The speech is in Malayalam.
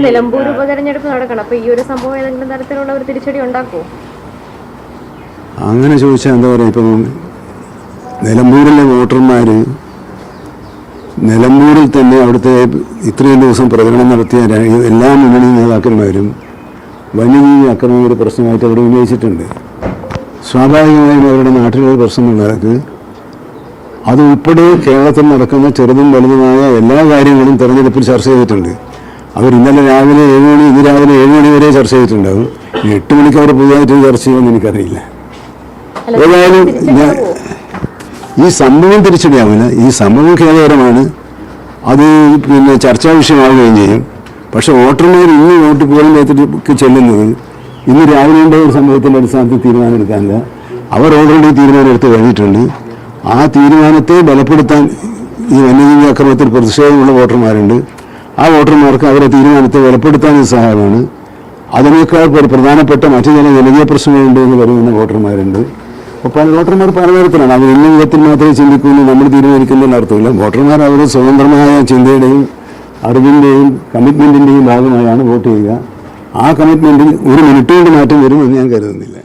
നിലമ്പൂർ ഉപതെരഞ്ഞെടുപ്പ് നടക്കണം. അപ്പൊ ഈ ഒരു സംഭവം ഏതെങ്കിലും തരത്തിലുള്ള ഒരു തിരിച്ചടി ഉണ്ടാക്കുമോ? അങ്ങനെ ചോദിച്ചാൽ എന്താ പറയുക, ഇപ്പം നിലമ്പൂരിലെ വോട്ടർമാർ നിലമ്പൂരിൽ തന്നെ അവിടുത്തെ ഇത്രയും ദിവസം പ്രകടനം നടത്തിയ എല്ലാ മുന്നണി നേതാക്കന്മാരും വന്യജീവി അക്രമം ഒരു പ്രശ്നമായിട്ട് അവിടെ ഉന്നയിച്ചിട്ടുണ്ട്. സ്വാഭാവികമായും അവരുടെ നാട്ടിലൊരു പ്രശ്നമുള്ളവർക്ക് അതുൾപ്പെടെ കേരളത്തിൽ നടക്കുന്ന ചെറുതും വലുതുമായ എല്ലാ കാര്യങ്ങളും തെരഞ്ഞെടുപ്പിൽ ചർച്ച ചെയ്തിട്ടുണ്ട്. അവർ ഇന്നലെ രാവിലെ 7 മണി, ഇന്ന് രാവിലെ 7 മണി വരെ ചർച്ച ചെയ്തിട്ടുണ്ടാവും. 8 മണിക്ക് അവർ പുതിയതായിട്ട് ചർച്ച ചെയ്യുമെന്ന് എനിക്കറിയില്ല. ഏതായാലും ഈ സംഭവം തിരിച്ചടിയാവില്ല. ഈ സംഭവം ഖേദകരമാണ്. അത് പിന്നെ ചർച്ചാ വിഷയമാവുകയും ചെയ്യും. പക്ഷെ വോട്ടർമാർ ഇന്ന് വോട്ട് പോളിംഗ് ബൂത്തിലേക്ക് ചെല്ലുന്നത് ഇന്ന് രാവിലെ ഉണ്ടായ ഒരു സംഭവത്തിൻ്റെ അടിസ്ഥാനത്തിൽ തീരുമാനമെടുക്കാനില്ല. അവർ ഓൾറെഡി തീരുമാനമെടുത്ത് കഴിഞ്ഞിട്ടുണ്ട്. ആ തീരുമാനത്തെ ബലപ്പെടുത്താൻ ഈ വന്യജീവി അക്രമത്തിൽ പ്രതിഷേധമുള്ള വോട്ടർമാരുണ്ട്. ആ വോട്ടർമാർക്ക് അവരുടെ തീരുമാനത്തെ ബലപ്പെടുത്താൻ സഹായമാണ്. അതിനേക്കാൾ പ്രധാനപ്പെട്ട മറ്റു ചില ജനകീയ പ്രശ്നങ്ങളുണ്ട് എന്ന് പറയുന്ന വോട്ടർമാരുണ്ട്. അപ്പോൾ പല വോട്ടർമാർ പലതരത്തിലാണ്. അവർ ഇന്ന വിധത്തിൽ മാത്രമേ ചിന്തിക്കുമെന്ന് നമ്മൾ തീരുമാനിക്കുന്നതിന് അർത്ഥമില്ല. വോട്ടർമാർ അവരുടെ സ്വതന്ത്രമായ ചിന്തയുടെയും അറിവിൻ്റെയും കമ്മിറ്റ്മെൻറ്റിൻ്റെയും ഭാഗമായാണ് വോട്ട് ചെയ്യുക. ആ കമ്മിറ്റ്മെൻറ്റിൽ ഒരു മിനിറ്റ് കൊണ്ട് മാറ്റം വരുമെന്ന് ഞാൻ കരുതുന്നില്ല.